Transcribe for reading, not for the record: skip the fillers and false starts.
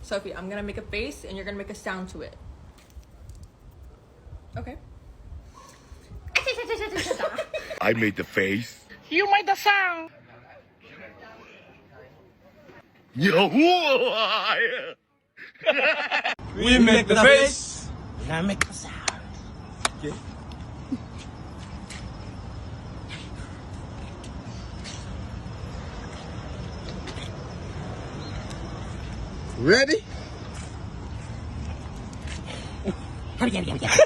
Sophie, I'm gonna make a face and you're gonna make a sound to it. Okay. I made the face. You made the sound. Yo, We make the face. And I make the sound. Okay. Ready? Hurry.